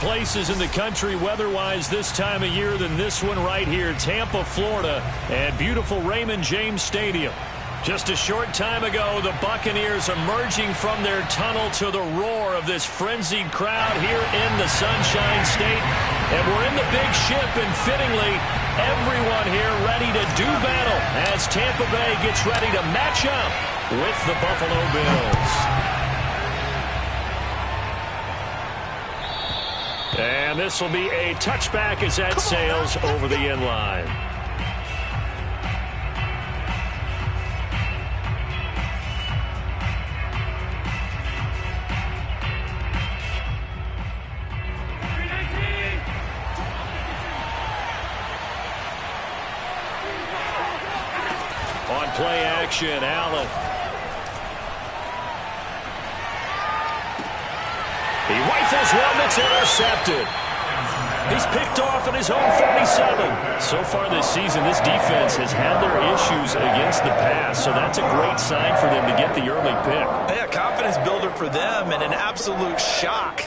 places in the country weather-wise this time of year than this one right here, Tampa, Florida, at beautiful Raymond James Stadium. Just a short time ago, the Buccaneers emerging from their tunnel to the roar of this frenzied crowd here in the Sunshine State. And we're in the big ship, and fittingly, everyone here ready to do battle as Tampa Bay gets ready to match up with the Buffalo Bills. And this will be a touchback as that sails over the end line. On play action, Allen. He rifles one that's intercepted. He's picked off at his own 47. So far this season, this defense has had their issues against the pass, so that's a great sign for them to get the early pick. Yeah, confidence builder for them and an absolute shock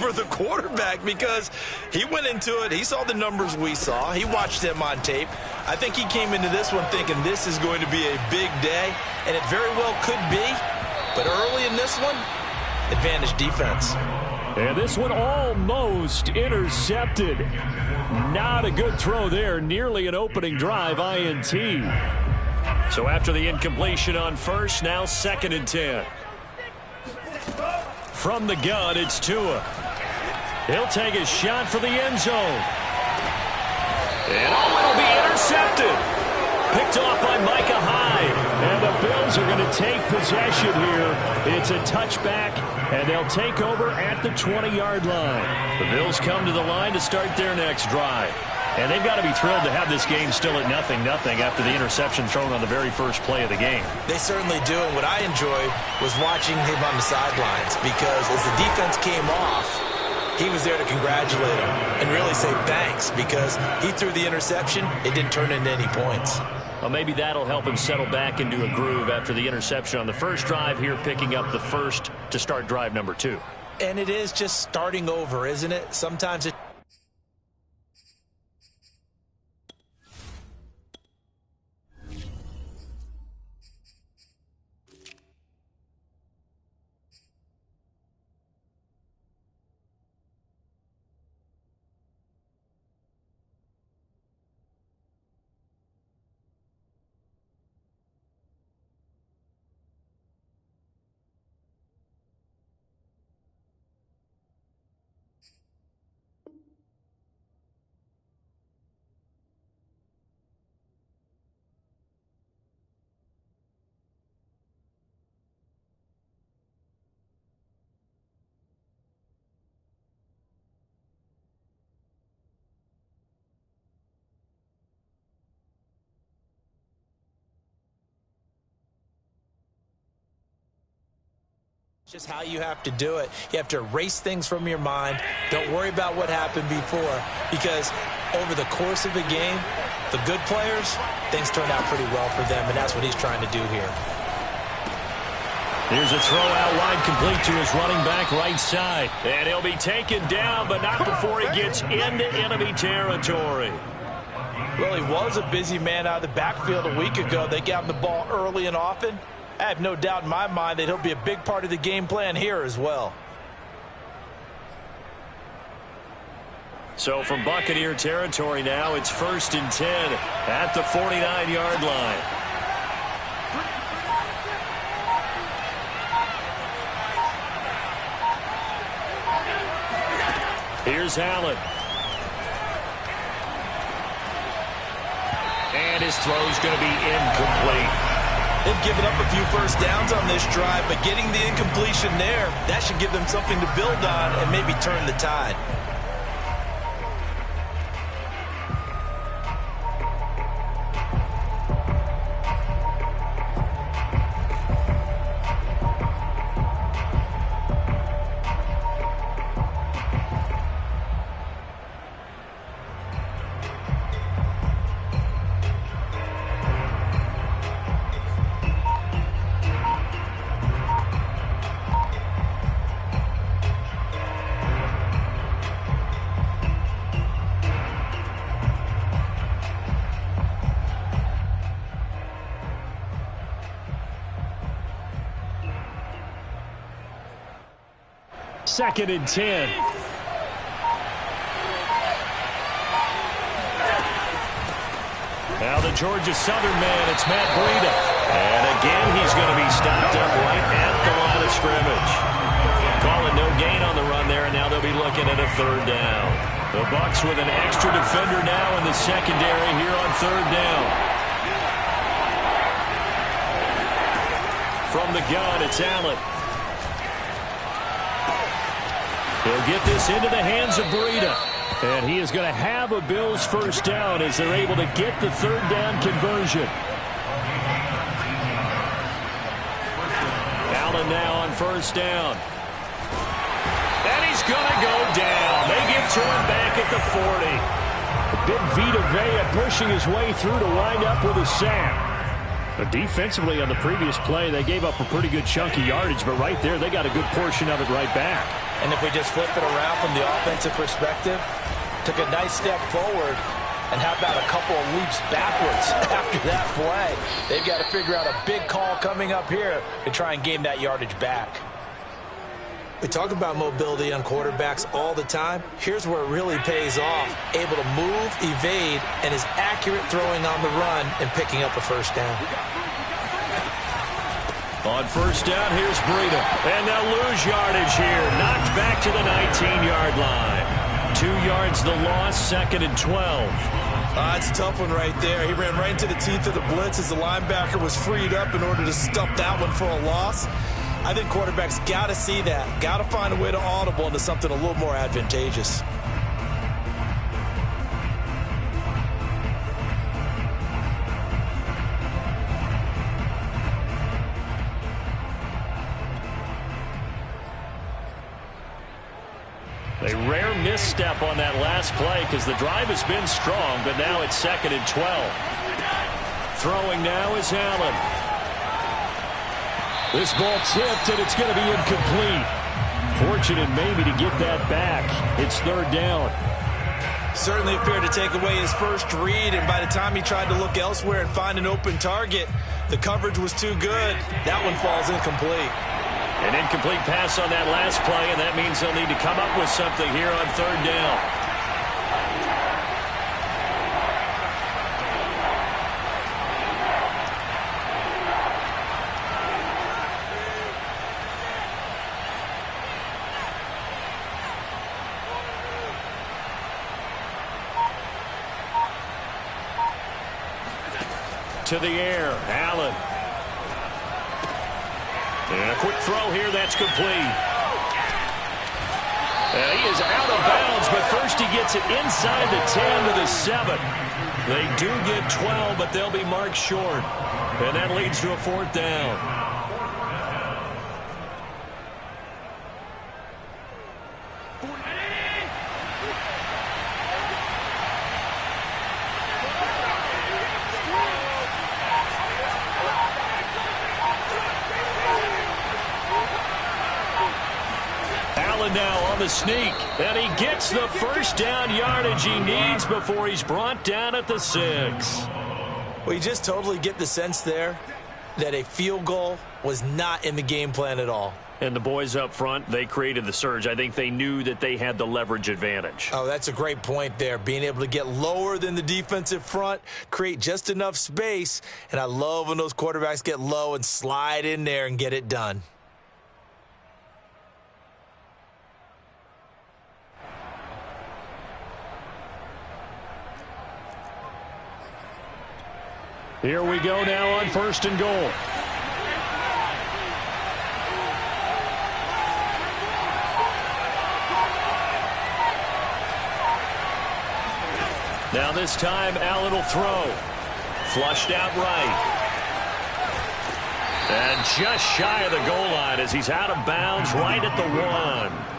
for the quarterback because he went into it. He saw the numbers we saw. He watched them on tape. I think he came into this one thinking this is going to be a big day, and it very well could be. But early in this one, advantage defense. And this one almost intercepted. Not a good throw there. Nearly an opening drive, INT. So after the incompletion on first, now 2nd and 10. From the gun, it's Tua. He'll take a shot for the end zone. And it'll be intercepted. Picked off by Micah Hyde. And the Bills are going to take possession here. It's a touchback, and they'll take over at the 20-yard line. The Bills come to the line to start their next drive. And they've got to be thrilled to have this game still at 0-0 after the interception thrown on the very first play of the game. They certainly do, and what I enjoyed was watching him on the sidelines because as the defense came off, he was there to congratulate him and really say thanks because he threw the interception. It didn't turn into any points. Well, maybe that'll help him settle back into a groove after the interception on the first drive here, picking up the first to start drive number 2. And it is just starting over, isn't it? Sometimes it just how you have to do it. You have to erase things from your mind. Don't worry about what happened before because over the course of the game, the good players, things turn out pretty well for them, and that's what he's trying to do here. Here's a throw out wide complete to his running back right side. And he'll be taken down, but not before he gets into enemy territory. Well, he was a busy man out of the backfield a week ago. They got him the ball early and often. I have no doubt in my mind that he'll be a big part of the game plan here as well. So from Buccaneer territory now, it's 1st and 10 at the 49-yard line. Here's Allen. And his throw's going to be incomplete. They've given up a few first downs on this drive, but getting the incompletion there, that should give them something to build on and maybe turn the tide. 2nd and 10. Now the Georgia Southern man, it's Matt Breida. And again, he's going to be stopped up right at the line of scrimmage. Calling no gain on the run there, and now they'll be looking at a 3rd down. The Bucs with an extra defender now in the secondary here on 3rd down. From the gun, it's Allen. He'll get this into the hands of Breida. And he is going to have a Bills 1st down as they're able to get the 3rd down conversion. Allen now on 1st down. And he's going to go down. They get to him back at the 40. Big Vita Vea pushing his way through to wind up with a sack. But defensively on the previous play, they gave up a pretty good chunk of yardage, but right there, they got a good portion of it right back. And if we just flip it around from the offensive perspective, took a nice step forward, and how about a couple of leaps backwards after that play? They've got to figure out a big call coming up here to try and gain that yardage back. We talk about mobility on quarterbacks all the time. Here's where it really pays off. Able to move, evade, and is accurate throwing on the run and picking up a 1st down. On 1st down, here's Breida. And they'll lose yardage here. Knocked back to the 19-yard line. 2 yards the loss, 2nd and 12. It's a tough one right there. He ran right into the teeth of the blitz as the linebacker was freed up in order to stuff that one for a loss. I think quarterbacks got to see that. Got to find a way to audible into something a little more advantageous. A rare misstep on that last play because the drive has been strong, but now it's 2nd and 12. Throwing now is Allen. This ball tipped, and it's going to be incomplete. Fortunate maybe to get that back. It's 3rd down. Certainly appeared to take away his first read, and by the time he tried to look elsewhere and find an open target, the coverage was too good. That one falls incomplete. An incomplete pass on that last play, and that means they'll need to come up with something here on 3rd down. To the air, Allen. And a quick throw here, that's complete. And he is out of bounds, but first he gets it inside the 10 to the 7. They do get 12, but they'll be marked short. And that leads to a 4th down. Now on the sneak, and he gets the 1st down yardage he needs before he's brought down at the 6. Well, you just totally get the sense there that a field goal was not in the game plan at all. And the boys up front, they created the surge. I think they knew that they had the leverage advantage. Oh, that's a great point there. Being able to get lower than the defensive front, create just enough space, and I love when those quarterbacks get low and slide in there and get it done. Here we go now on 1st and goal. Now this time, Allen will throw. Flushed out right. And just shy of the goal line as he's out of bounds right at the 1.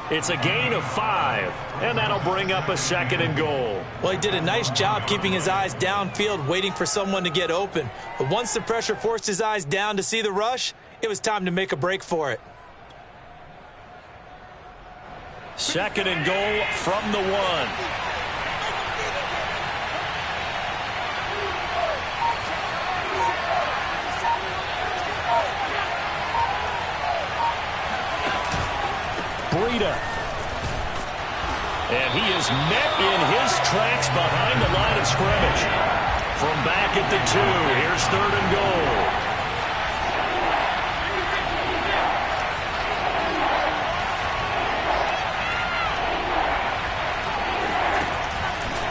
It's a gain of 5, and that'll bring up a 2nd and goal. Well, he did a nice job keeping his eyes downfield, waiting for someone to get open. But once the pressure forced his eyes down to see the rush, it was time to make a break for it. 2nd and goal from the 1. And he is met in his tracks behind the line of scrimmage. From back at the 2, here's 3rd and goal.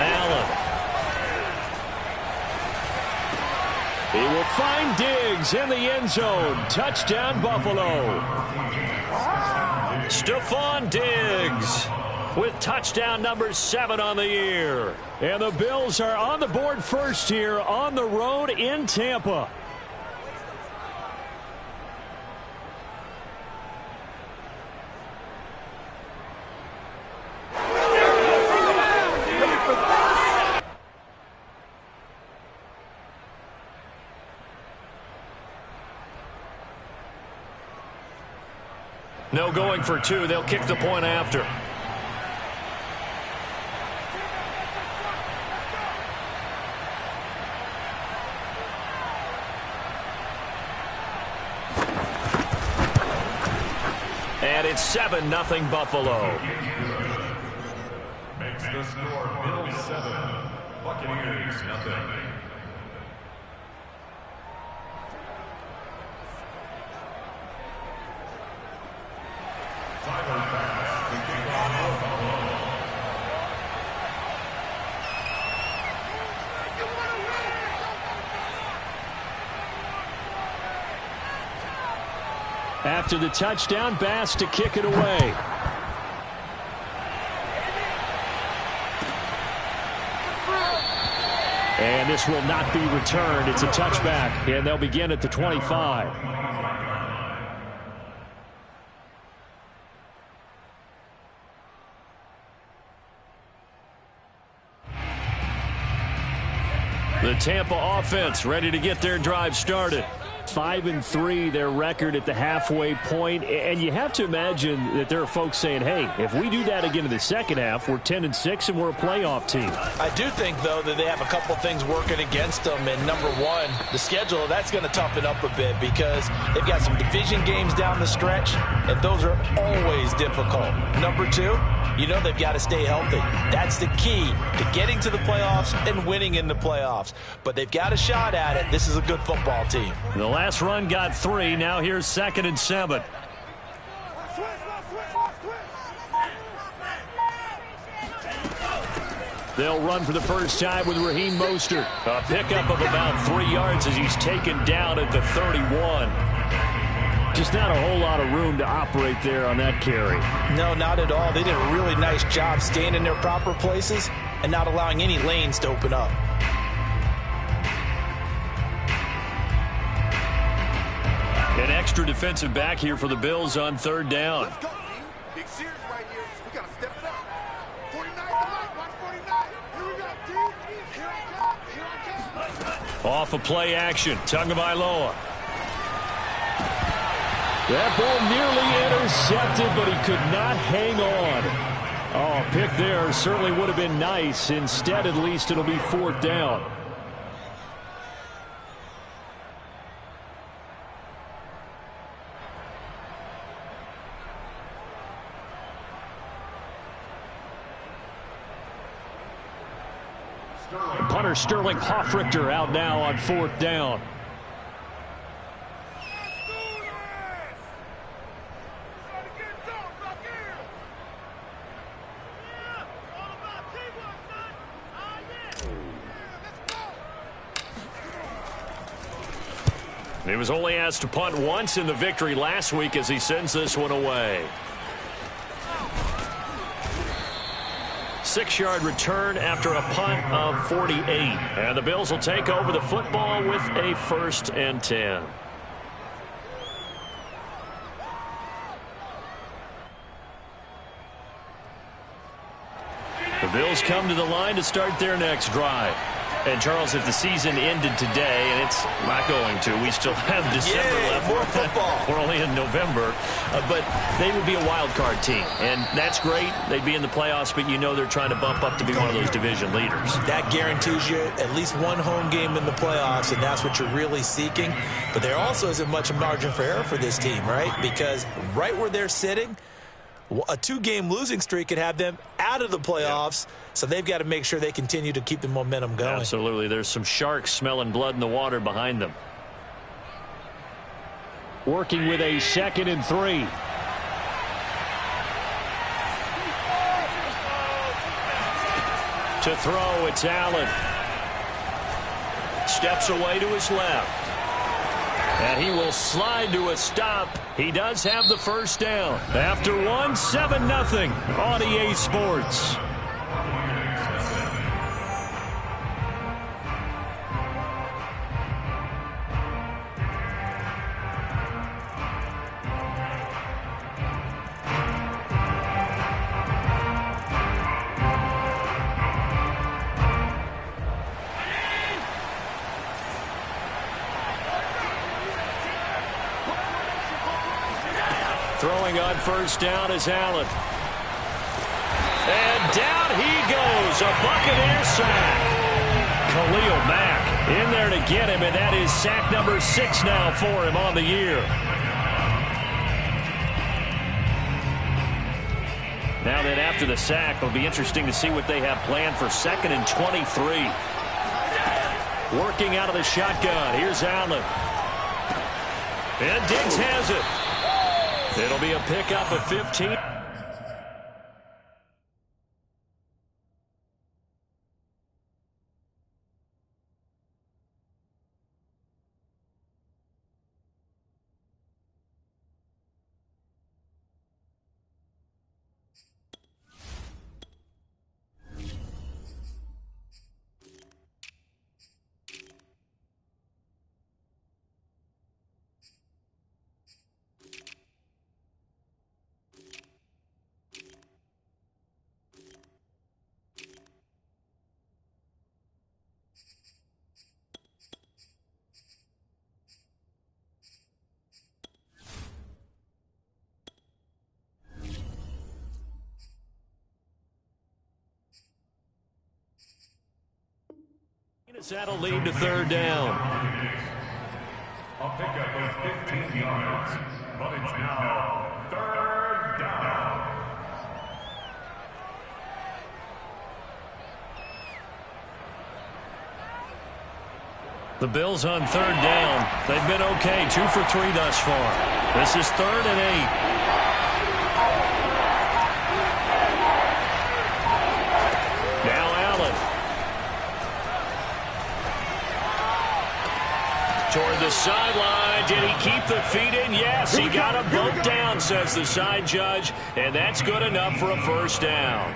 Allen. He will find Diggs in the end zone. Touchdown, Buffalo. Stephon Diggs with touchdown number 7 on the year. And the Bills are on the board first here on the road in Tampa. No going for 2. They'll kick the point after. And it's 7-0 Buffalo. Makes the score Bills 7, Buccaneers 0. After the touchdown, Bass to kick it away. And this will not be returned. It's a touchback, and they'll begin at the 25. The Tampa offense ready to get their drive started. 5-3 their record at the halfway point, and you have to imagine that there are folks saying, hey, if we do that again in the second half, we're 10-6 and we're a playoff team. I do think, though, that they have a couple things working against them, and number one, the schedule, that's going to toughen up a bit because they've got some division games down the stretch, and those are always difficult. Number two, you know they've got to stay healthy. That's the key to getting to the playoffs and winning in the playoffs. But they've got a shot at it. This is a good football team. The last run got 3. Now here's 2nd and 7. They'll run for the first time with Raheem Mostert. A pickup of about 3 yards as he's taken down at the 31. Just not a whole lot of room to operate there on that carry. No, not at all. They did a really nice job staying in their proper places and not allowing any lanes to open up. An extra defensive back here for the Bills on 3rd down. Let's go, Big Sears right here. We got to step it up. 49 tonight, watch 49. Here we go, D. Here I come. Off a play action. Tagovailoa. That ball nearly intercepted, but he could not hang on. Oh, pick there certainly would have been nice. Instead, at least, it'll be 4th down. Punter Sterling Hoffrichter out now on 4th down. He was only asked to punt once in the victory last week as he sends this one away. 6-yard return after a punt of 48. And the Bills will take over the football with a 1st and 10. The Bills come to the line to start their next drive. And, Charles, if the season ended today, and it's not going to, we still have December left. More football. We're only in November. But they would be a wild card team. And that's great. They'd be in the playoffs, but you know they're trying to bump up to be one of those division leaders. That guarantees you at least one home game in the playoffs, and that's what you're really seeking. But there also isn't much margin for error for this team, right? Because right where they're sitting, A 2-game losing streak could have them out of the playoffs, so they've got to make sure they continue to keep the momentum going. Absolutely. There's some sharks smelling blood in the water behind them. Working with a 2nd and 3. To throw, it's Allen. Steps away to his left. And he will slide to a stop. He does have the first down. After one, 7-0 on EA Sports. Throwing on first down is Allen. And down he goes. A Buccaneer sack. Khalil Mack in there to get him, and that is sack number 6 now for him on the year. Now then, after the sack, it'll be interesting to see what they have planned for 2nd and 23. Working out of the shotgun. Here's Allen. And Diggs has it. It'll be a pickup of 15. That'll lead to 3rd down. A pickup of 15 yards, but it's now 3rd down. The Bills on 3rd down. They've been okay, 2 for 3 thus far. This is 3rd and 8. Toward the sideline. Did he keep the feet in? Yes, he got him both down, says the side judge, and that's good enough for a first down.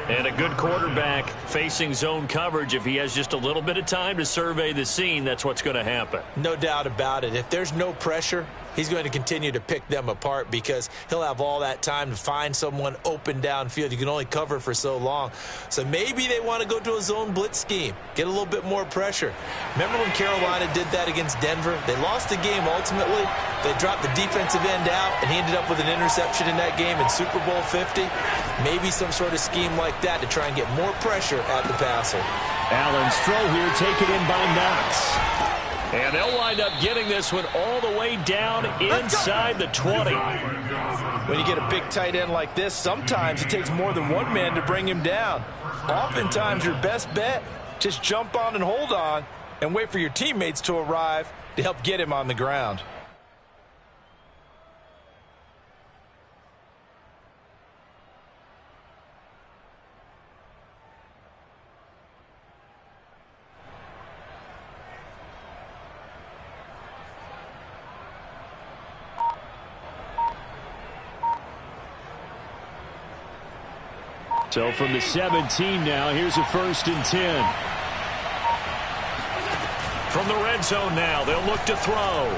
And a good quarterback facing zone coverage. If he has just a little bit of time to survey the scene, that's what's going to happen. No doubt about it. If there's no pressure, he's going to continue to pick them apart because he'll have all that time to find someone open downfield. You can only cover for so long. So maybe they want to go to a zone blitz scheme, get a little bit more pressure. Remember when Carolina did that against Denver? They lost the game ultimately. They dropped the defensive end out, and he ended up with an interception in that game in Super Bowl 50. Maybe some sort of scheme like that to try and get more pressure at the passer. Allen's throw here taken in by Knox. And they'll wind up getting this one all the way down inside the 20. When you get a big tight end like this, sometimes it takes more than one man to bring him down. Oftentimes, your best bet, just jump on and hold on and wait for your teammates to arrive to help get him on the ground. So from the 17 now, here's a 1st and 10. From the red zone now, they'll look to throw.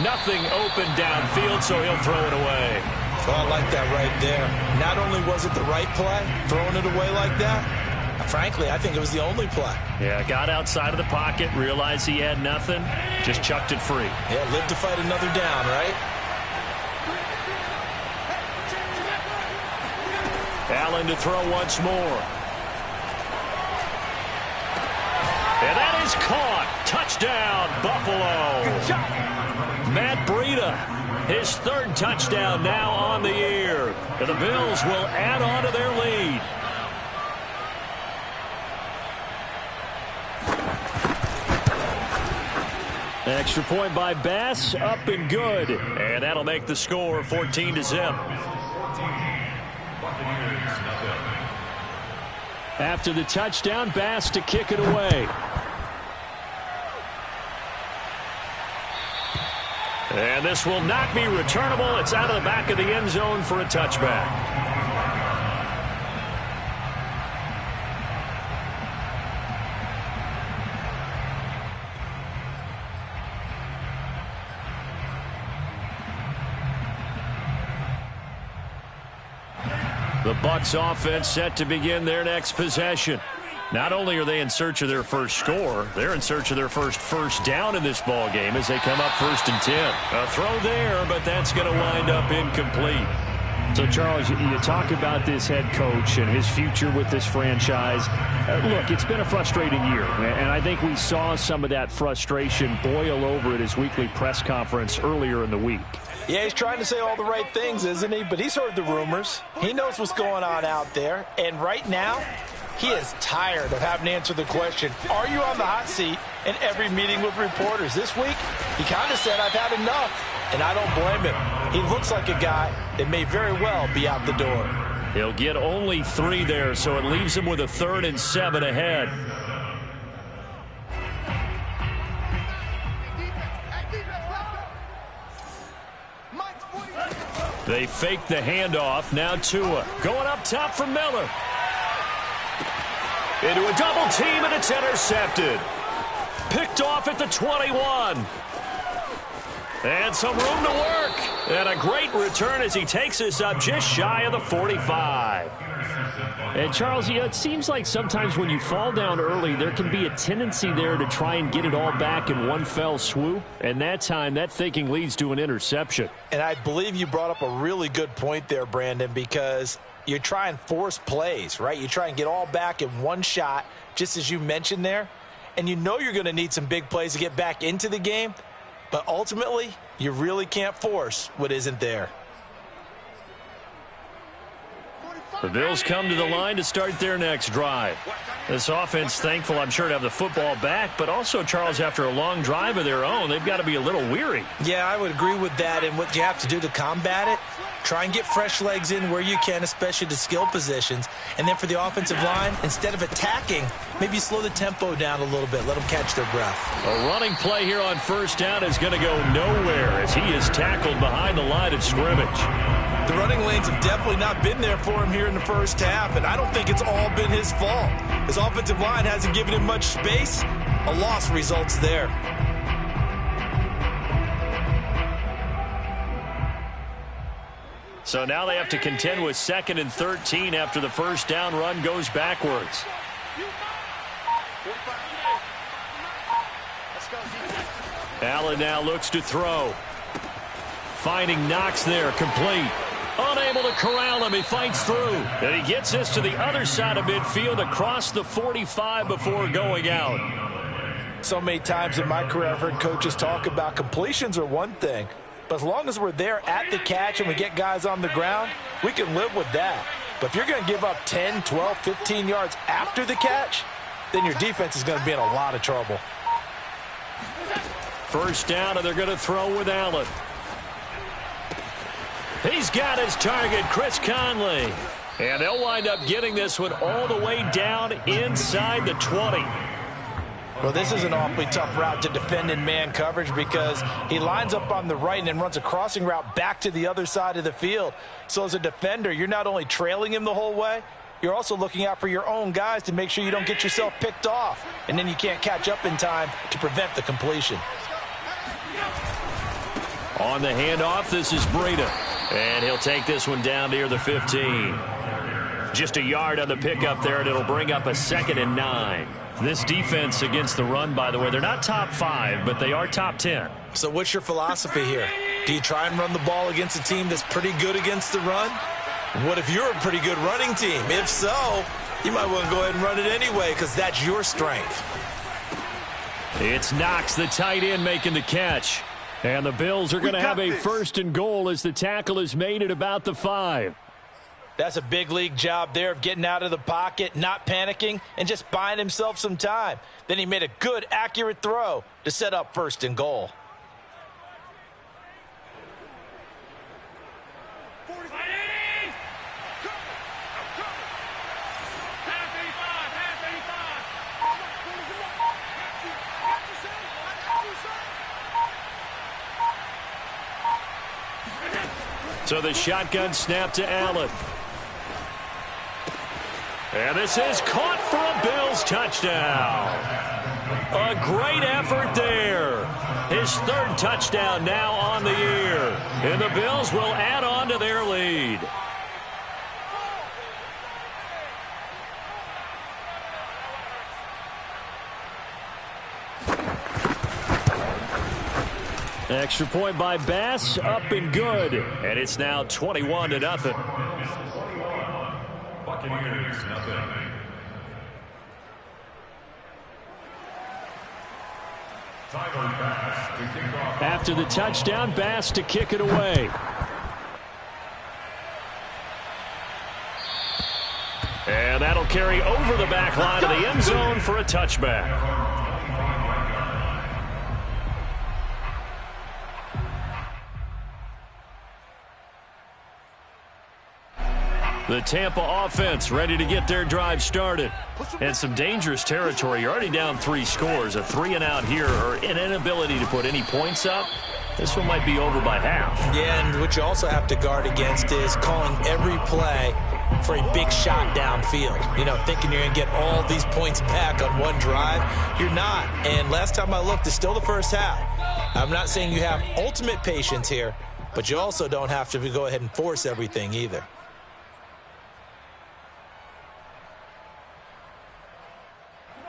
Nothing open downfield, so he'll throw it away. Oh, I like that right there. Not only was it the right play, throwing it away like that, frankly, I think it was the only play. Yeah, got outside of the pocket, realized he had nothing, just chucked it free. Yeah, lived to fight another down, right? Allen to throw once more. And that is caught. Touchdown, Buffalo. Matt Breida. His third touchdown now on the year. And the Bills will add on to their lead. Extra point by Bass, up and good. And that'll make the score 14-0. After the touchdown, Bass to kick it away. And this will not be returnable. It's out of the back of the end zone for a touchback. The Bucs offense set to begin their next possession. Not only are they in search of their first score, they're in search of their first down in this ball game as they come up 1st and 10. A throw there, but that's going to wind up incomplete. So, Charles, you talk about this head coach and his future with this franchise. Look, it's been a frustrating year, and I think we saw some of that frustration boil over at his weekly press conference earlier in the week. Yeah, he's trying to say all the right things, isn't he? But he's heard the rumors. He knows what's going on out there. And right now, he is tired of having to answer the question, are you on the hot seat in every meeting with reporters? This week, he kind of said, I've had enough. And I don't blame him. He looks like a guy that may very well be out the door. He'll get only 3 there, so it leaves him with a 3rd and 7 ahead. They fake the handoff. Now Tua going up top for Miller. Into a double team, and it's intercepted. Picked off at the 21. And some room to work. And a great return as he takes us up just shy of the 45. And, Charles, it seems like sometimes when you fall down early, there can be a tendency there to try and get it all back in one fell swoop. And that time, that thinking leads to an interception. And I believe you brought up a really good point there, Brandon, because you try and force plays, right? You try and get all back in one shot, just as you mentioned there. And you know you're going to need some big plays to get back into the game. But ultimately, you really can't force what isn't there. The Bills come to the line to start their next drive. This offense thankful, I'm sure, to have the football back, but also, Charles, after a long drive of their own, they've got to be a little weary. Yeah, I would agree with that. And what you have to do to combat it, try and get fresh legs in where you can, especially to skill positions. And then for the offensive line, instead of attacking, maybe slow the tempo down a little bit. Let them catch their breath. A running play here on 1st down is going to go nowhere as he is tackled behind the line of scrimmage. The running lanes have definitely not been there for him here in the first half, and I don't think it's all been his fault. His offensive line hasn't given him much space. A loss results there. So now they have to contend with 2nd and 13 after the first down run goes backwards. Allen now looks to throw. Finding Knox there, complete. Unable to corral him, he fights through. And he gets this to the other side of midfield across the 45 before going out. So many times in my career I've heard coaches talk about completions are one thing. But as long as we're there at the catch and we get guys on the ground, we can live with that. But if you're going to give up 10, 12, 15 yards after the catch, then your defense is going to be in a lot of trouble. First down, and they're going to throw with Allen. He's got his target, Chris Conley. And they'll wind up getting this one all the way down inside the 20. Well, this is an awfully tough route to defend in man coverage because he lines up on the right and then runs a crossing route back to the other side of the field. So as a defender, you're not only trailing him the whole way, you're also looking out for your own guys to make sure you don't get yourself picked off. And then you can't catch up in time to prevent the completion. On the handoff, this is Breida. And he'll take this one down near the 15. Just a yard on the pickup there, and it'll bring up a 2nd and 9. This defense against the run, by the way, they're not top 5, but they are top 10. So what's your philosophy here? Do you try and run the ball against a team that's pretty good against the run? What if you're a pretty good running team? If so, you might want to go ahead and run it anyway because that's your strength. It's Knox, the tight end, making the catch. And the Bills are going to have a first and goal as the tackle is made at about the 5. That's a big league job there of getting out of the pocket, not panicking, and just buying himself some time. Then he made a good, accurate throw to set up first and goal. So the shotgun snap to Allen. And this is caught for a Bills touchdown. A great effort there. His third touchdown now on the year. And the Bills will add on to their lead. Extra point by Bass, up and good. And it's now 21-0. Buccaneers, nothing. After the touchdown, Bass to kick it away. And that'll carry over the back line of the end zone for a touchback. The Tampa offense ready to get their drive started. And some dangerous territory. You're already down 3 scores. A 3-and-out here or an inability to put any points up. This one might be over by half. Yeah, and what you also have to guard against is calling every play for a big shot downfield. You know, thinking you're going to get all these points back on one drive. You're not. And last time I looked, it's still the first half. I'm not saying you have ultimate patience here, but you also don't have to go ahead and force everything either.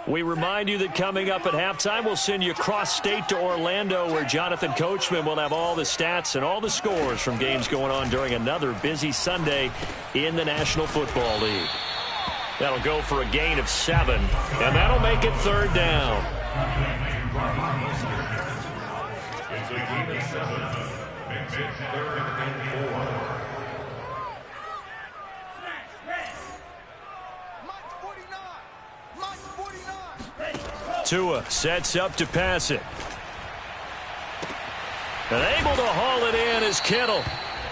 We remind you that coming up at halftime, we'll send you cross-state to Orlando, where Jonathan Coachman will have all the stats and all the scores from games going on during another busy Sunday in the National Football League. That'll go for a gain of 7, and that'll make it 3rd down. It's a gain of 7. Makes it 3rd and 4. Tua sets up to pass it. And able to haul it in is Kittle.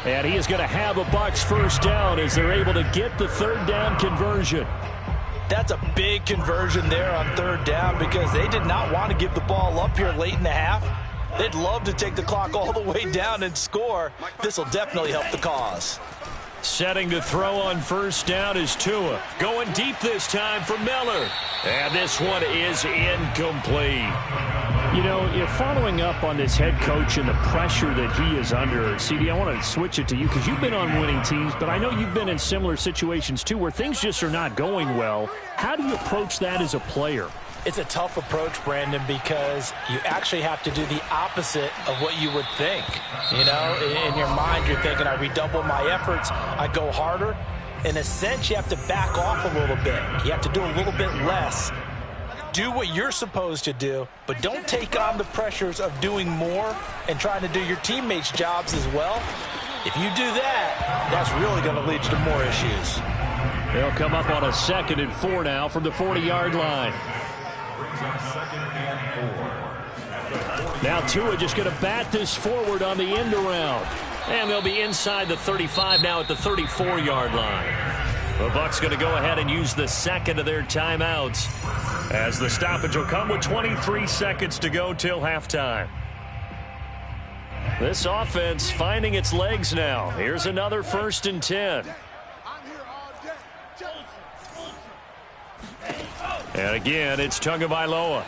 And he is going to have a Bucs first down as they're able to get the 3rd down conversion. That's a big conversion there on 3rd down because they did not want to give the ball up here late in the half. They'd love to take the clock all the way down and score. This will definitely help the cause. Setting to throw on first down is Tua. Going deep this time for Miller. And this one is incomplete. You know, you're following up on this head coach and the pressure that he is under. CD, I want to switch it to you because you've been on winning teams, but I know you've been in similar situations too where things just are not going well. How do you approach that as a player? It's a tough approach, Brandon, because you actually have to do the opposite of what you would think. You know, in your mind, you're thinking, I redouble my efforts, I go harder. In a sense, you have to back off a little bit. You have to do a little bit less. Do what you're supposed to do, but don't take on the pressures of doing more and trying to do your teammates' jobs as well. If you do that, that's really going to lead you to more issues. They'll come up on a 2nd and 4 now from the 40-yard line. Now Tua just going to bat this forward on the end around. And they'll be inside the 35 now at the 34-yard line. The Bucs going to go ahead and use the 2nd of their timeouts as the stoppage will come with 23 seconds to go till halftime. This offense finding its legs now. Here's another 1st and 10. And again, it's Tagovailoa.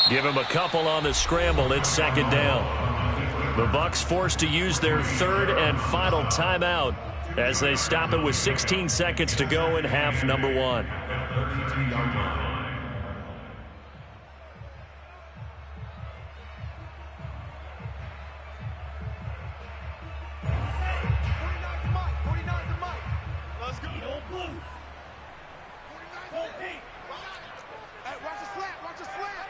Give him a couple on the scramble. It's 2nd down. The Bucs forced to use their 3rd and final timeout as they stop it with 16 seconds to go in half number 1. Watch the slant.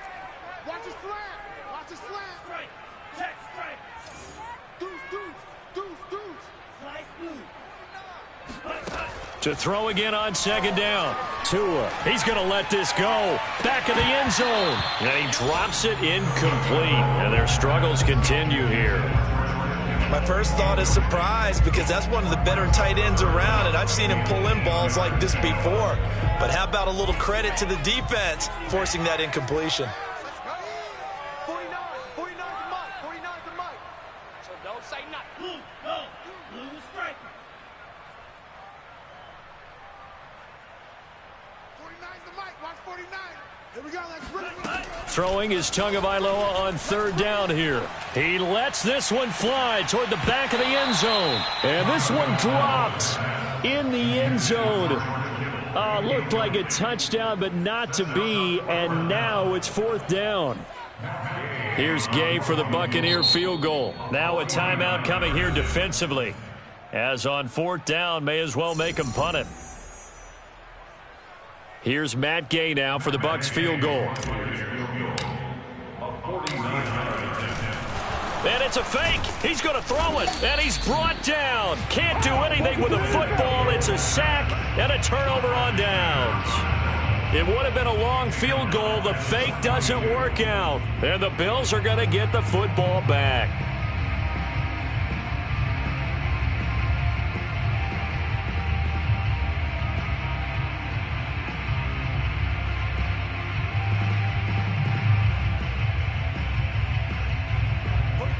To throw again on second down. Tua, he's going to let this go. Back of the end zone. And he drops it incomplete. And their struggles continue here. My first thought is surprise because that's one of the better tight ends around, and I've seen him pull in balls like this before. But how about a little credit to the defense forcing that incompletion? 49's the mic. 49's the mic. So don't say nothing. Blue striker. 49's the mic. Watch 49. Here we go. Let's rip it. Throwing is Tagovailoa on third down here. He lets this one fly toward the back of the end zone. And this one drops in the end zone. Looked like a touchdown, but not to be. And now it's fourth down. Here's Gay for the Buccaneer field goal. Now a timeout coming here defensively. As on fourth down, may as well make him punt it. Here's Matt Gay now for the Bucs field goal. And it's a fake. He's going to throw it. And he's brought down. Can't do anything with a football. It's a sack and a turnover on downs. It would have been a long field goal. The fake doesn't work out. And the Bills are going to get the football back.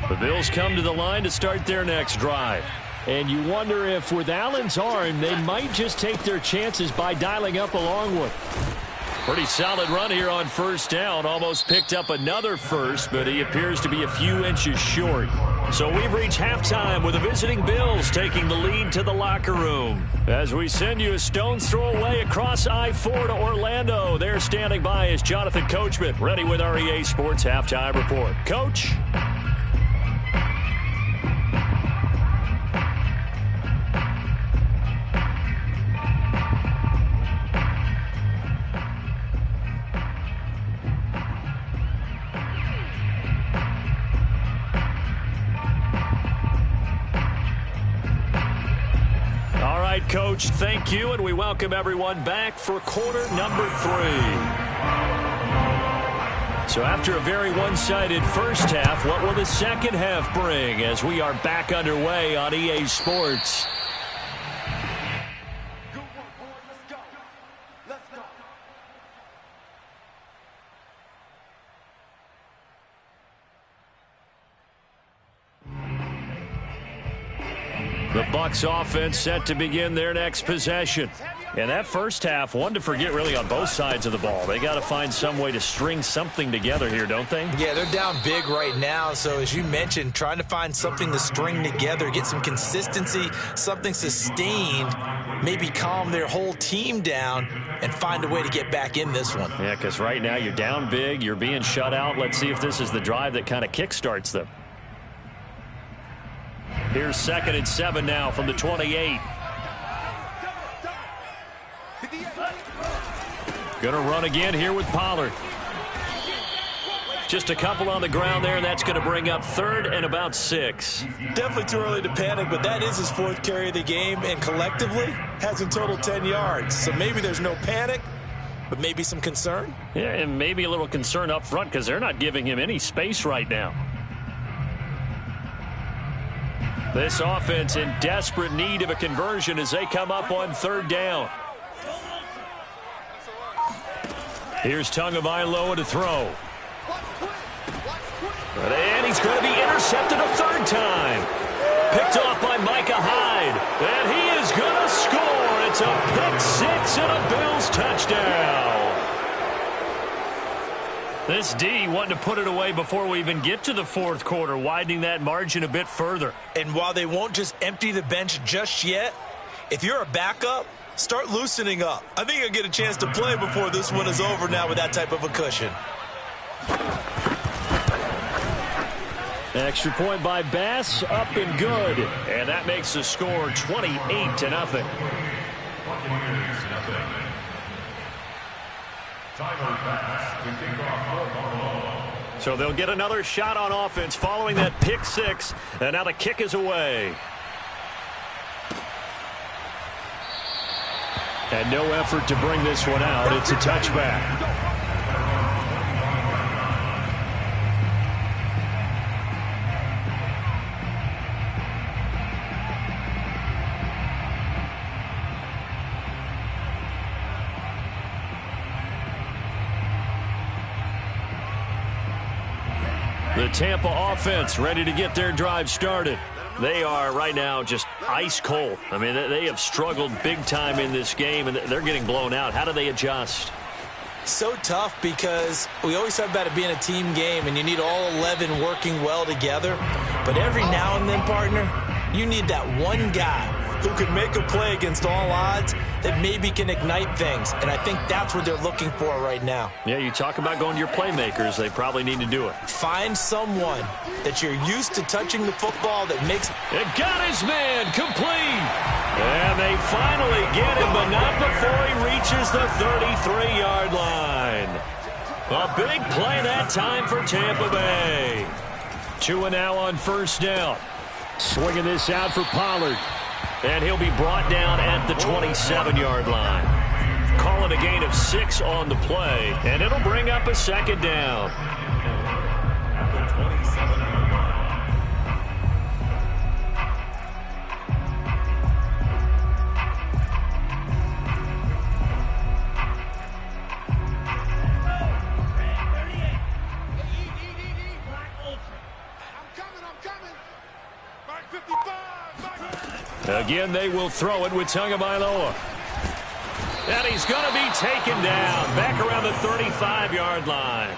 The Bills come to the line to start their next drive. And you wonder if with Allen's arm, they might just take their chances by dialing up a long one. Pretty solid run here on first down. Almost picked up another first, but he appears to be a few inches short. So we've reached halftime with the visiting Bills taking the lead to the locker room. As we send you a stone's throw away across I-4 to Orlando. There standing by is Jonathan Coachman, ready with our EA Sports Halftime Report. Coach? Coach, thank you, and we welcome everyone back for quarter number 3. So after a very one-sided first half, what will the second half bring as we are back underway on EA Sports? The Bucs offense set to begin their next possession. And that first half, one to forget really on both sides of the ball. They got to find some way to string something together here, don't they? Yeah, they're down big right now. So as you mentioned, trying to find something to string together, get some consistency, something sustained, maybe calm their whole team down and find a way to get back in this one. Yeah, because right now you're down big, you're being shut out. Let's see if this is the drive that kind of kickstarts them. Here's 2nd and 7 now from the 28. Going to run again here with Pollard. Just a couple on the ground there, and that's going to bring up 3rd and about 6. Definitely too early to panic, but that is his 4th carry of the game, and collectively has in total 10 yards. So maybe there's no panic, but maybe some concern. Yeah, and maybe a little concern up front because they're not giving him any space right now. This offense in desperate need of a conversion as they come up on 3rd down. Here's Tagovailoa to throw. And he's going to be intercepted a 3rd time. Picked off by Micah Hyde. And he is going to score. It's a pick 6 and a Bills touchdown. This D wanting to put it away before we even get to the 4th quarter, widening that margin a bit further. And while they won't just empty the bench just yet, if you're a backup, start loosening up. I think you'll get a chance to play before this one is over now with that type of a cushion. Extra point by Bass, up and good. And that makes the score 28-0. So they'll get another shot on offense following that pick 6. And now the kick is away. And no effort to bring this one out. It's a touchback. The Tampa offense ready to get their drive started. They are right now just ice cold. I mean, they have struggled big time in this game, and they're getting blown out. How do they adjust? So tough because we always talk about it being a team game, and you need all 11 working well together. But every now and then, partner, you need that one guy who can make a play against all odds that maybe can ignite things. And I think that's what they're looking for right now. Yeah, you talk about going to your playmakers. They probably need to do it. Find someone that you're used to touching the football that makes... It got his man complete. And they finally get him, but not before he reaches the 33-yard line. A big play that time for Tampa Bay. 2 now on first down. Swinging this out for Pollard. And he'll be brought down at the 27-yard line. Call it a gain of 6 on the play, and it'll bring up a second down. Again, they will throw it with Tagovailoa. And he's going to be taken down back around the 35-yard line.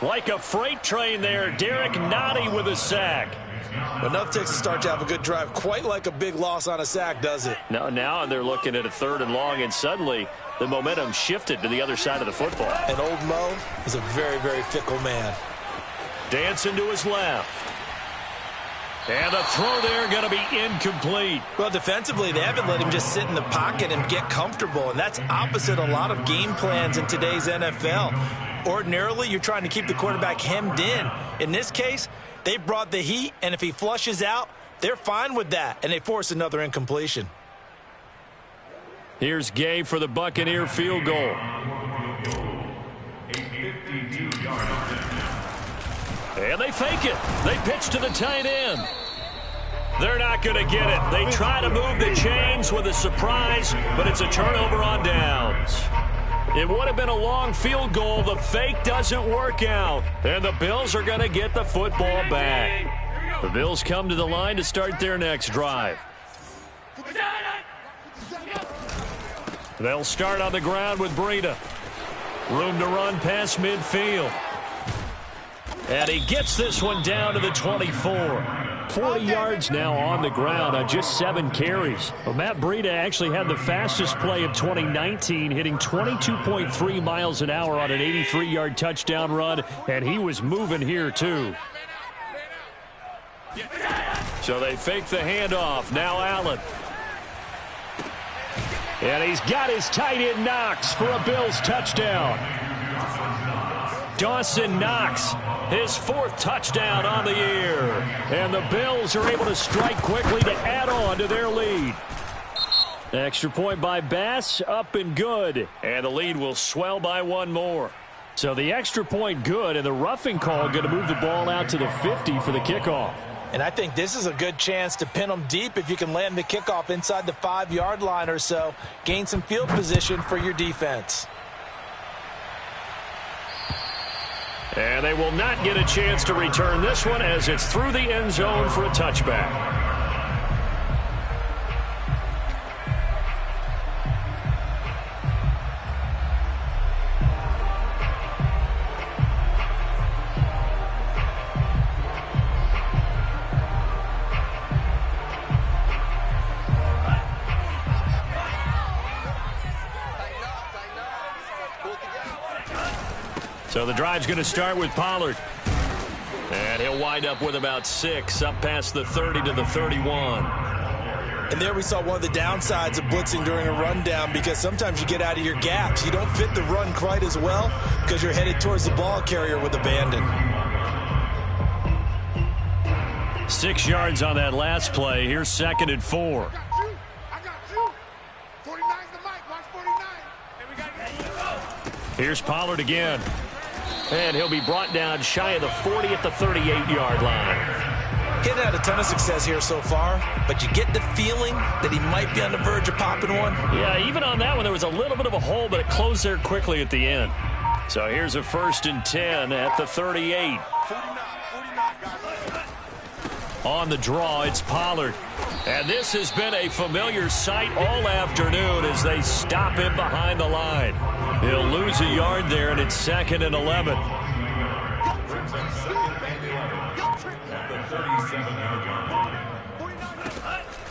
Like a freight train there, Derek Nottie with a sack. Enough takes to start to have a good drive. Quite like a big loss on a sack, does it? No, now they're looking at a 3rd and long, and suddenly the momentum shifted to the other side of the football. And old Mo is a very, very fickle man. Dancing to his left. And the throw there going to be incomplete. Well, defensively, they haven't let him just sit in the pocket and get comfortable, and that's opposite a lot of game plans in today's NFL. Ordinarily, you're trying to keep the quarterback hemmed in. In this case, they brought the heat, and if he flushes out, they're fine with that, and they force another incompletion. Here's Gay for the Buccaneer field goal. And they fake it. They pitch to the tight end. They're not going to get it. They try to move the chains with a surprise, but it's a turnover on downs. It would have been a long field goal. The fake doesn't work out. And the Bills are going to get the football back. The Bills come to the line to start their next drive. They'll start on the ground with Breida. Room to run past midfield. And he gets this one down to the 24. 40 yards now on the ground on just 7 carries. Well, Matt Breida actually had the fastest play of 2019, hitting 22.3 miles an hour on an 83-yard touchdown run, and he was moving here too. So they fake the handoff. Now Allen. And he's got his tight end Knox for a Bills touchdown. Dawson Knox, his 4th touchdown on the year. And the Bills are able to strike quickly to add on to their lead. Extra point by Bass, up and good. And the lead will swell by 1 more. So the extra point good, and the roughing call going to move the ball out to the 50 for the kickoff. And I think this is a good chance to pin them deep if you can land the kickoff inside the 5-yard line or so. Gain some field position for your defense. And they will not get a chance to return this one as it's through the end zone for a touchback. So the drive's going to start with Pollard. And he'll wind up with about 6, up past the 30 to the 31. And there we saw one of the downsides of blitzing during a rundown, because sometimes you get out of your gaps. You don't fit the run quite as well because you're headed towards the ball carrier with abandon. 6 yards on that last play. Here's 2nd and 4. I got you. 49's the mic. Watch 49. Here's Pollard again. And he'll be brought down shy of the 40 at the 38-yard line. He hasn't had a ton of success here so far, but you get the feeling that he might be on the verge of popping one. Yeah, even on that one, there was a little bit of a hole, but it closed there quickly at the end. So here's a 1st and 10 at the 38. 49, guys. On the draw, it's Pollard. And this has been a familiar sight all afternoon as they stop him behind the line. He'll lose a yard there, and it's 2nd and 11.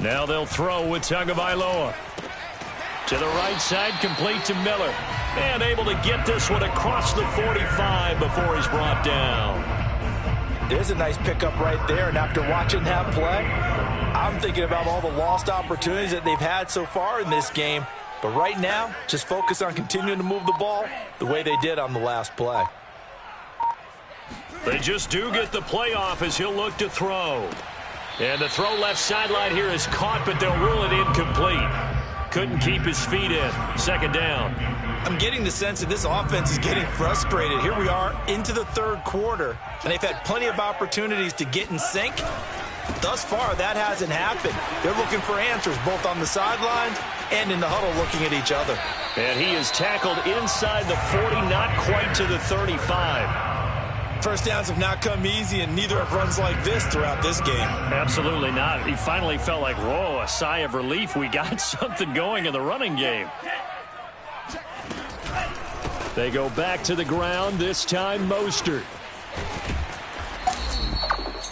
Now they'll throw with Tagovailoa. To the right side, complete to Miller. And able to get this one across the 45 before he's brought down. There's a nice pickup right there, and after watching that play, I'm thinking about all the lost opportunities that they've had so far in this game. But right now, just focus on continuing to move the ball the way they did on the last play. They just do get the play off as he'll look to throw. And the throw left sideline here is caught, but they'll rule it incomplete. Couldn't keep his feet in. 2nd down. I'm getting the sense that this offense is getting frustrated. Here we are into the 3rd quarter, and they've had plenty of opportunities to get in sync. Thus far, that hasn't happened. They're looking for answers both on the sidelines and in the huddle looking at each other. And he is tackled inside the 40, not quite to the 35. First downs have not come easy, and neither have runs like this throughout this game. Absolutely not. He finally felt like, whoa, a sigh of relief. We got something going in the running game. They go back to the ground, this time Mostert.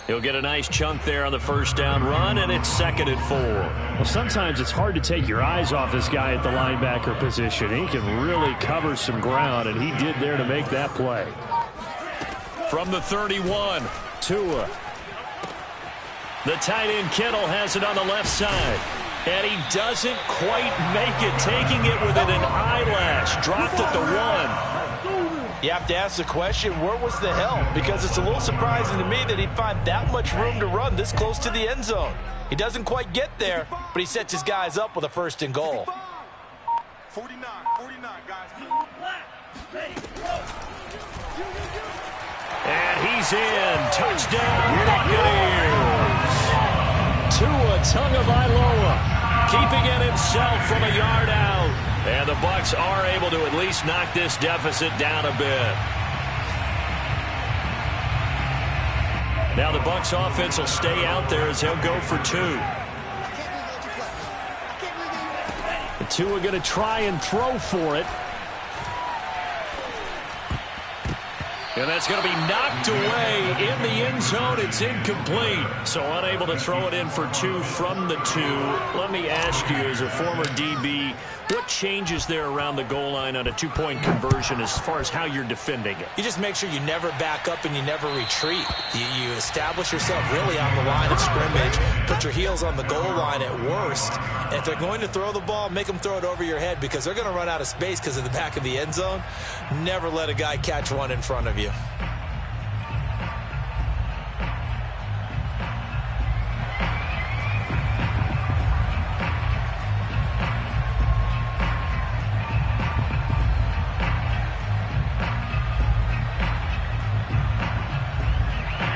He'll get a nice chunk there on the 1st down run, and it's 2nd and 4. Well, sometimes it's hard to take your eyes off this guy at the linebacker position. He can really cover some ground, and he did there to make that play. From the 31, Tua. The tight end Kittle has it on the left side. And he doesn't quite make it, taking it within an eyelash. Dropped at the 1. You have to ask the question, where was the help? Because it's a little surprising to me that he'd find that much room to run this close to the end zone. He doesn't quite get there, but he sets his guys up with a 1st and goal. 49, guys. And he's in. Touchdown, Buccaneers. Tua Tagovailoa keeping it himself from a yard out. And the Bucs are able to at least knock this deficit down a bit. Now the Bucs offense will stay out there as they'll go for 2. And Tua going to try and throw for it. And that's going to be knocked away in the end zone. It's incomplete. So unable to throw it in for 2 from the 2. Let me ask you, as a former DB, what changes there around the goal line on a 2-point conversion as far as how you're defending it? You just make sure you never back up and you never retreat. You establish yourself really on the line of scrimmage, put your heels on the goal line at worst. And if they're going to throw the ball, make them throw it over your head because they're going to run out of space because of the back of the end zone. Never let a guy catch one in front of you.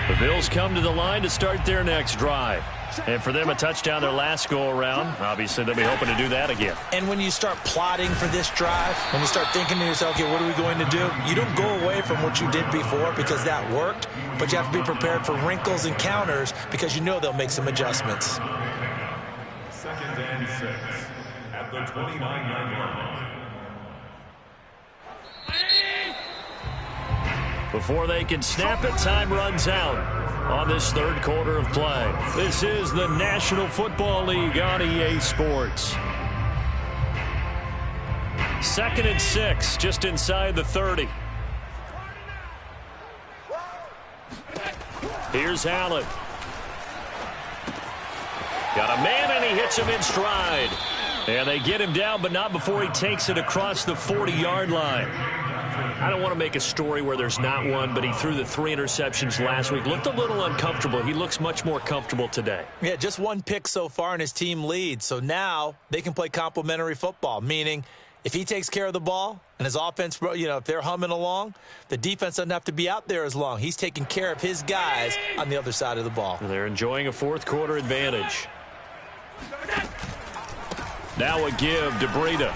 The Bills come to the line to start their next drive. And for them, a touchdown their last go-around. Obviously, they'll be hoping to do that again. And when you start plotting for this drive, when you start thinking to yourself, okay, what are we going to do? You don't go away from what you did before because that worked, but you have to be prepared for wrinkles and counters because you know they'll make some adjustments. 2nd and 6 at the 29-yard line. Before they can snap it, time runs out on this 3rd quarter of play. This is the National Football League on EA Sports. 2nd and 6, just inside the 30. Here's Allen. Got a man, and he hits him in stride. And they get him down, but not before he takes it across the 40-yard line. I don't want to make a story where there's not one, but he threw the 3 interceptions last week. Looked a little uncomfortable. He looks much more comfortable today. Yeah, just 1 pick so far, and his team leads. So now they can play complementary football, meaning If he takes care of the ball and his offense, if they're humming along, the defense doesn't have to be out there as long. He's taking care of his guys on the other side of the ball. They're enjoying a fourth quarter advantage. Now a give to Breida.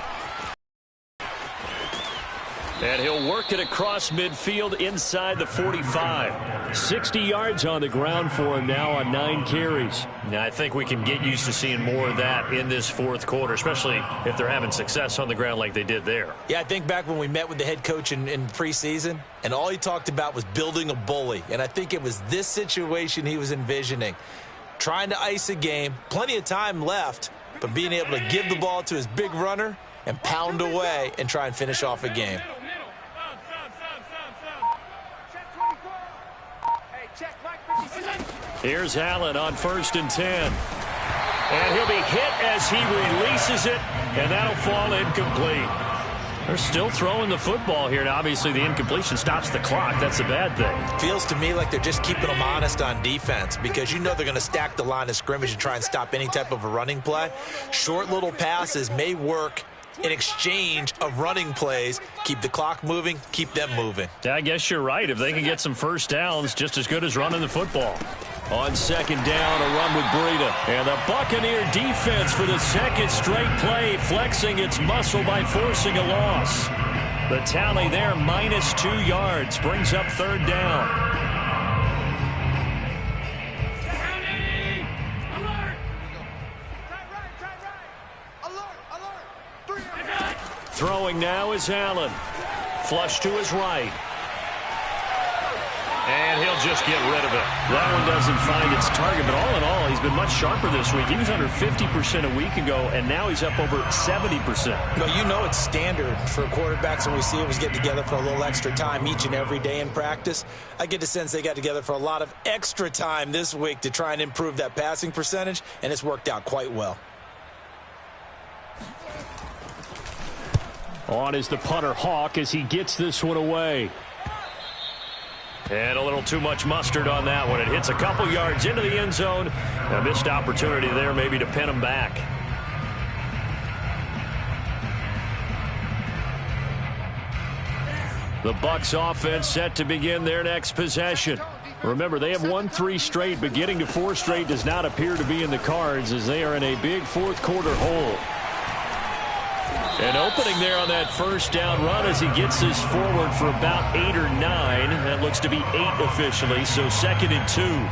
And he'll work it across midfield inside the 45. 60 yards on the ground for him now on 9 carries. Now, I think we can get used to seeing more of that in this fourth quarter, especially if they're having success on the ground like they did there. Yeah, I think back when we met with the head coach in preseason, and all he talked about was building a bully. And I think it was this situation he was envisioning. Trying to ice a game, plenty of time left, but being able to give the ball to his big runner and pound away and try and finish off a game. Here's Allen on 1st and 10. And he'll be hit as he releases it, and that'll fall incomplete. They're still throwing the football here, and obviously the incompletion stops the clock. That's a bad thing. Feels to me like they're just keeping them honest on defense because they're going to stack the line of scrimmage and try and stop any type of a running play. Short little passes may work in exchange of running plays. Keep the clock moving, keep them moving. Yeah, I guess you're right. If they can get some first downs, just as good as running the football. On 2nd down, a run with Breida. And the Buccaneer defense for the second straight play, flexing its muscle by forcing a loss. The tally there, -2 yards, brings up 3rd down. Throwing now is Allen. Flush to his right. And he'll just get rid of it. That one doesn't find its target, but all in all, he's been much sharper this week. He was under 50% a week ago, and now he's up over 70%. Well, it's standard for quarterbacks and receivers get together for a little extra time each and every day in practice. I get the sense they got together for a lot of extra time this week to try and improve that passing percentage, and it's worked out quite well. On is the punter Hawk as he gets this one away. And a little too much mustard on that one. It hits a couple yards into the end zone. A missed opportunity there maybe to pin him back. The Bucs offense set to begin their next possession. Remember, they have won 3 straight, but getting to 4 straight does not appear to be in the cards as they are in a big fourth quarter hole. An opening there on that first down run as he gets this forward for about 8 or 9. That looks to be 8 officially, so 2nd and 2.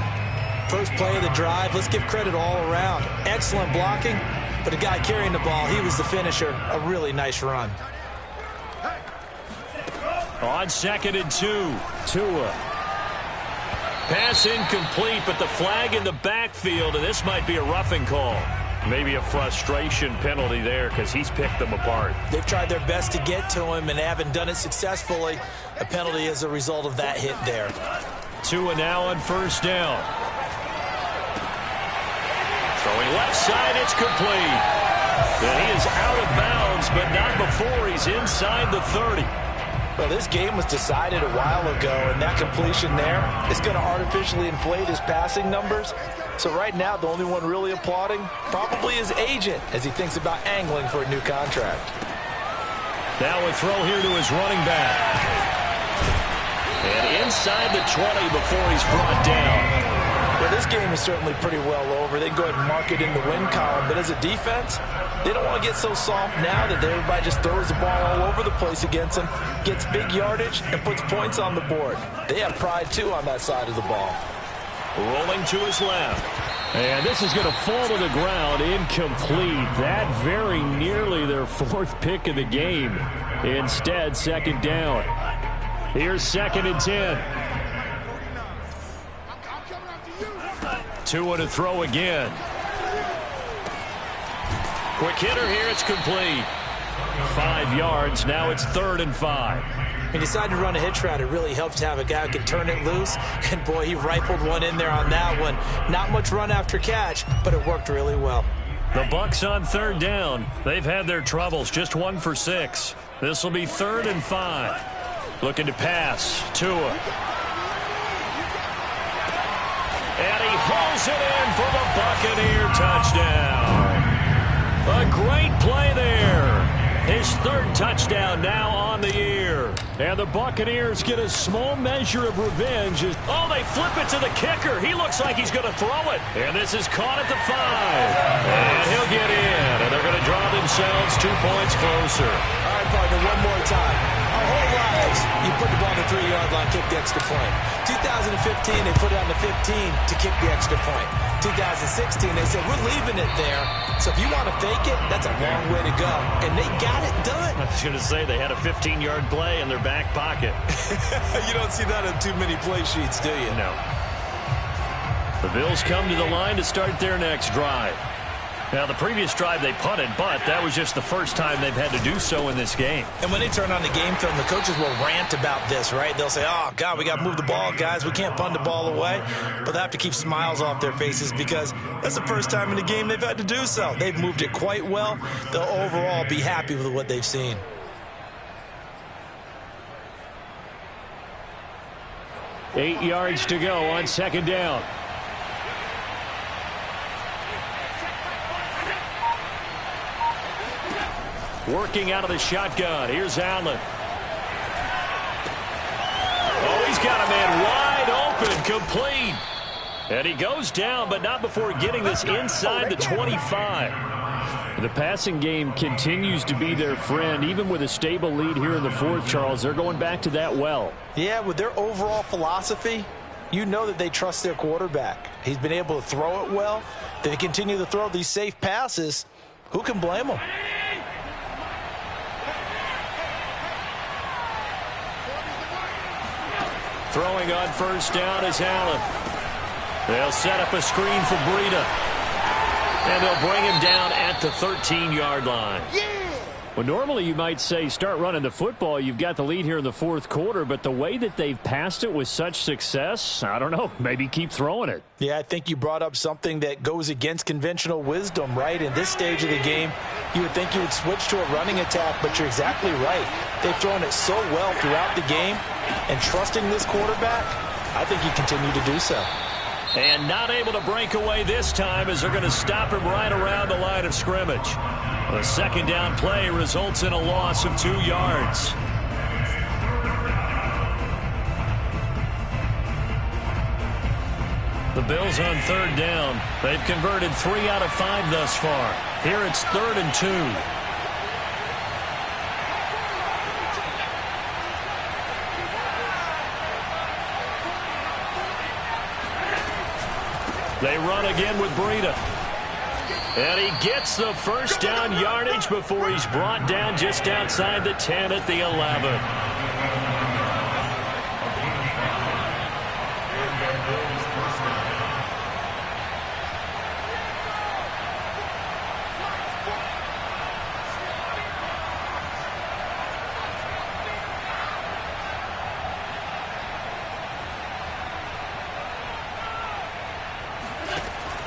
First play of the drive, let's give credit all around. Excellent blocking, but the guy carrying the ball, he was the finisher. A really nice run. On 2nd and 2, Tua. Pass incomplete, but the flag in the backfield, and this might be a roughing call. Maybe a frustration penalty there because he's picked them apart. They've tried their best to get to him and haven't done it successfully. A penalty as a result of that hit there. Tua now on 1st down. Throwing left side, it's complete. And he is out of bounds, but not before he's inside the 30. Well, this game was decided a while ago, and that completion there is going to artificially inflate his passing numbers. So right now, the only one really applauding probably his agent as he thinks about angling for a new contract. Now a throw here to his running back. And inside the 20 before he's brought down. Well, this game is certainly pretty well over. They can go ahead and mark it in the win column. But as a defense, they don't want to get so soft now that everybody just throws the ball all over the place against them, gets big yardage, and puts points on the board. They have pride, too, on that side of the ball. Rolling to his left. And this is going to fall to the ground, incomplete. That very nearly their 4th pick of the game. Instead, 2nd down. Here's 2nd and 10. Tua to throw again. Quick hitter here, it's complete. 5 yards, now it's 3rd and 5. He decided to run a hitch route. It really helps to have a guy who can turn it loose. And, boy, he rifled one in there on that one. Not much run after catch, but it worked really well. The Bucs on 3rd down. They've had their troubles, just 1 for 6. This will be 3rd and 5. Looking to pass. Tua. And he hauls it in for the Buccaneer touchdown. A great play there. His third touchdown now on the year. And the Buccaneers get a small measure of revenge. Oh, they flip it to the kicker. He looks like he's going to throw it. And this is caught at the 5. And he'll get in. And they're going to draw themselves 2 points closer. All right, partner, one more time. Our whole lives, you put the ball on the 3-yard line, kick the extra point. 2015, they put it on the 15 to kick the extra point. 2016, they said, we're leaving it there. So if you want to fake it, that's a long way to go. And they got it done. I was going to say they had a 15-yard play in their back pocket. You don't see that on too many play sheets, do you? No. The Bills come to the line to start their next drive. Now, the previous drive they punted, but that was just the first time they've had to do so in this game. And when they turn on the game film, the coaches will rant about this, right? They'll say, oh, God, we got to move the ball, guys. We can't punt the ball away. But they have to keep smiles off their faces because that's the first time in the game they've had to do so. They've moved it quite well. They'll overall be happy with what they've seen. Eight yards to go on second down. Working out of the shotgun. Here's Allen. Oh, he's got a man wide open, complete. And he goes down, but not before getting this inside the 25. The passing game continues to be their friend. Even with a stable lead here in the fourth, Charles, they're going back to that well. Yeah, with their overall philosophy, you know that they trust their quarterback. He's been able to throw it well. They continue to throw these safe passes. Who can blame them? Throwing on first down is Allen. They'll set up a screen for Breida. And they'll bring him down at the 13-yard line. Well, normally you might say start running the football. You've got the lead here in the fourth quarter, but the way that they've passed it with such success, I don't know, maybe keep throwing it. Yeah, I think you brought up something that goes against conventional wisdom, right? In this stage of the game, you would think you would switch to a running attack, but you're exactly right. They've thrown it so well throughout the game, and trusting this quarterback, I think you continue to do so. And not able to break away this time as they're going to stop him right around the line of scrimmage. The second down play results in a loss of 2 yards. The Bills on third down. They've converted 3 out of 5 thus far. Here it's 3rd and 2. They run again with Breida. And he gets the first down yardage before he's brought down just outside the 10 at the 11.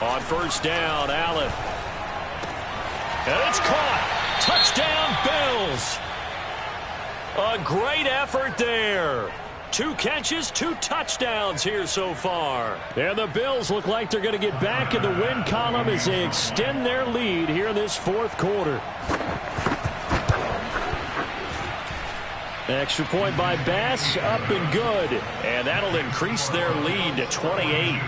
On first down, Allen. And it's caught. Touchdown, Bills. A great effort there. 2 catches, 2 touchdowns here so far. And the Bills look like they're going to get back in the win column as they extend their lead here in this fourth quarter. Extra point by Bass, up and good. And that'll increase their lead to 28.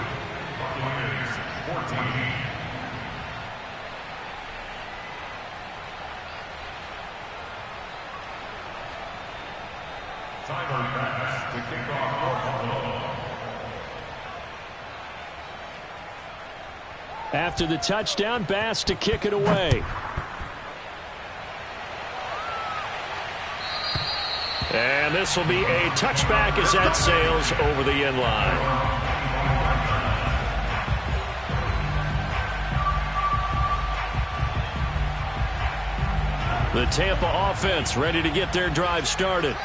After the touchdown, Bass to kick it away. And this will be a touchback as that sails over the end line. The Tampa offense ready to get their drive started.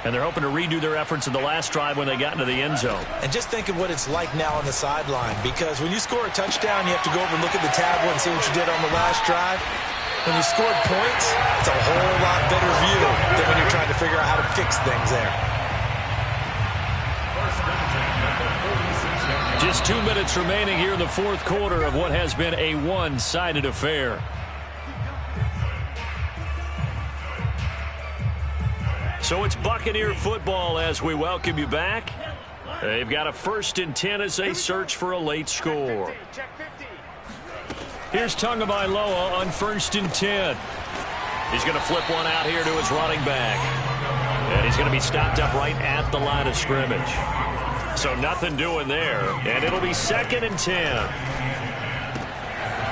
And they're hoping to redo their efforts in the last drive when they got into the end zone. And just think of what it's like now on the sideline, because when you score a touchdown, you have to go over and look at the tablet and see what you did on the last drive. When you scored points, it's a whole lot better view than when you're trying to figure out how to fix things there. Just 2 minutes remaining here in the fourth quarter of what has been a one-sided affair. So it's Buccaneer football as we welcome you back. They've got a 1st and 10 as they search for a late score. Here's Tagovailoa on 1st and 10. He's going to flip one out here to his running back. And he's going to be stopped up right at the line of scrimmage. So nothing doing there. And it'll be 2nd and 10.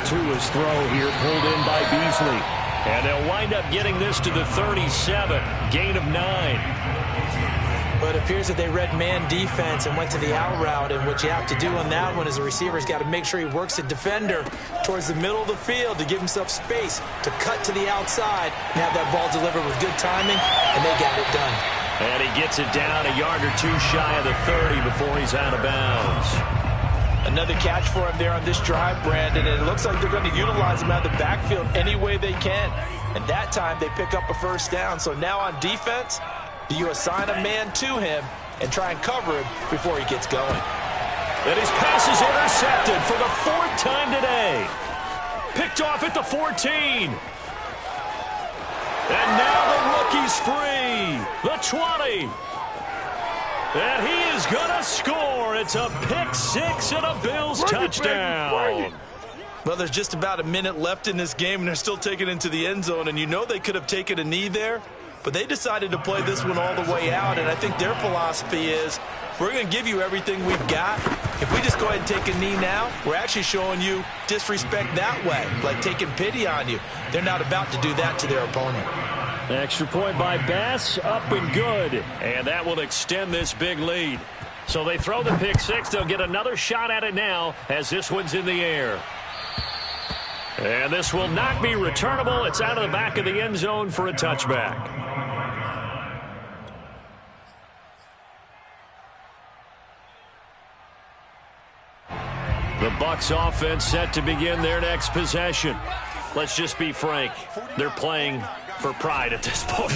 Tua's throw here pulled in by Beasley. And they'll wind up getting this to the 37. Gain of 9. But it appears that they read man defense and went to the out route. And what you have to do on that one is the receiver's got to make sure he works the defender towards the middle of the field to give himself space to cut to the outside and have that ball delivered with good timing, and they got it done. And he gets it down a yard or 2 shy of the 30 before he's out of bounds. Another catch for him there on this drive, Brandon, and it looks like they're going to utilize him out of the backfield any way they can. And that time they pick up a 1st down. So now on defense, do you assign a man to him and try and cover him before he gets going? And his pass is intercepted for the 4th time today. Picked off at the 14. And now the rookie's free. The 20. And he is going to score. It's a pick 6 and a Bills touchdown. Well, there's just about a minute left in this game, and they're still taking it into the end zone. And you know they could have taken a knee there, but they decided to play this one all the way out. And I think their philosophy is, we're going to give you everything we've got. If we just go ahead and take a knee now, we're actually showing you disrespect that way, like taking pity on you. They're not about to do that to their opponent. Extra point by Bass, up and good. And that will extend this big lead. So they throw the pick 6. They'll get another shot at it now as this one's in the air. And this will not be returnable. It's out of the back of the end zone for a touchback. The Bucs offense set to begin their next possession. Let's just be frank. They're playing for pride at this point.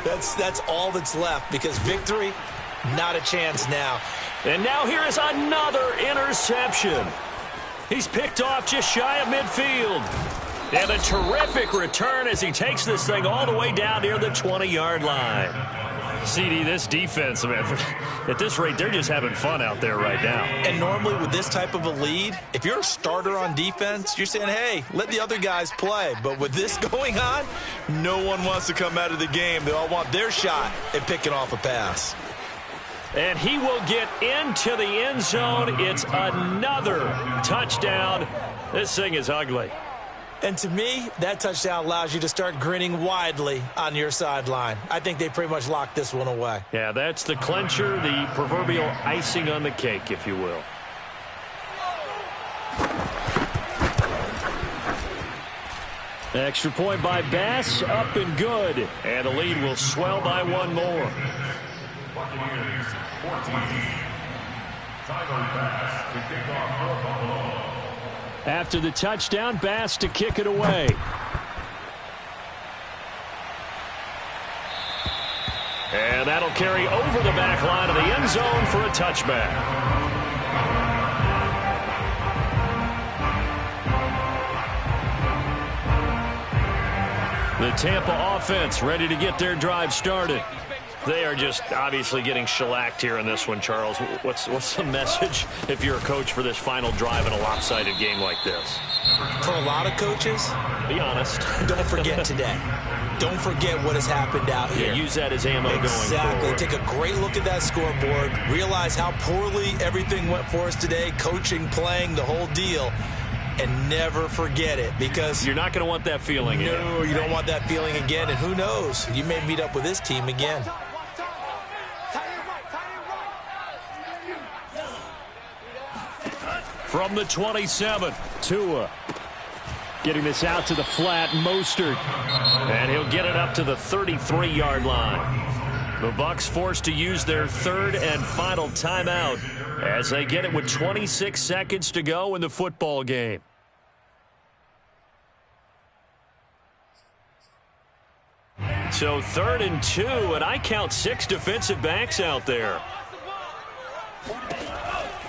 That's all that's left, because victory, not a chance now. And now here is another interception. He's picked off just shy of midfield. And a terrific return as he takes this thing all the way down near the 20-yard line. CD, this defense, man, at this rate, they're just having fun out there right now. And normally with this type of a lead, if you're a starter on defense, you're saying, hey, let the other guys play. But with this going on, no one wants to come out of the game. They all want their shot at picking off a pass. And he will get into the end zone. It's another touchdown. This thing is ugly. And to me, that touchdown allows you to start grinning widely on your sideline. I think they pretty much locked this one away. Yeah, that's the clincher, the proverbial icing on the cake, if you will. Extra point by Bass, up and good. And the lead will swell by one more. Buccaneers 14. Tyler Bass to kick off for Buffalo. After the touchdown, Bass to kick it away. And that'll carry over the back line of the end zone for a touchback. The Tampa offense ready to get their drive started. They are just obviously getting shellacked here in this one, Charles. What's the message if you're a coach for this final drive in a lopsided game like this? For a lot of coaches, be honest. Don't forget today. Don't forget what has happened out here. Yeah, use that as ammo going forward. Exactly. Take a great look at that scoreboard. Realize how poorly everything went for us today. Coaching, playing, the whole deal. And never forget it, because you're not going to want that feeling again. No, you don't want that feeling again. And who knows? You may meet up with this team again. From the 27, Tua getting this out to the flat, Mostert. And he'll get it up to the 33-yard line. The Bucs forced to use their third and final timeout as they get it with 26 seconds to go in the football game. So 3rd and 2, and I count 6 defensive backs out there.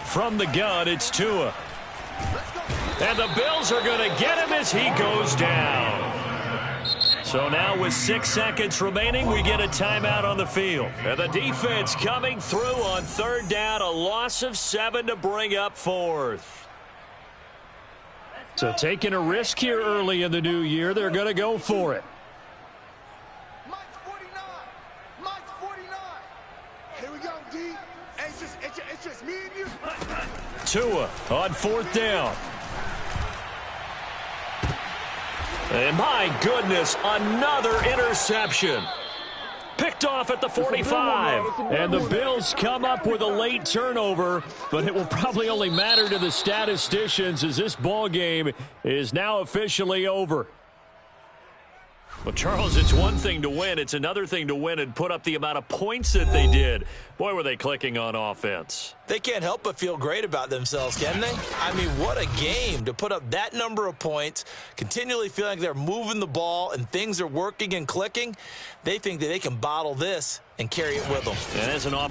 From the gun, it's Tua. And the Bills are going to get him as he goes down. So now with 6 seconds remaining, we get a timeout on the field. And the defense coming through on third down, a loss of 7 to bring up fourth. So taking a risk here early in the new year, they're going to go for it. Mike's 49. Mike's 49. Here we go, D. Hey, it's just me and you. Tua on fourth down. And my goodness, another interception. Picked off at the 45. And the Bills come up with a late turnover, but it will probably only matter to the statisticians as this ball game is now officially over. Well, Charles, it's one thing to win. It's another thing to win and put up the amount of points that they did. Boy, were they clicking on offense. They can't help but feel great about themselves, can they? I mean, what a game to put up that number of points, continually feeling like they're moving the ball and things are working and clicking. They think that they can bottle this and carry it with them. And as an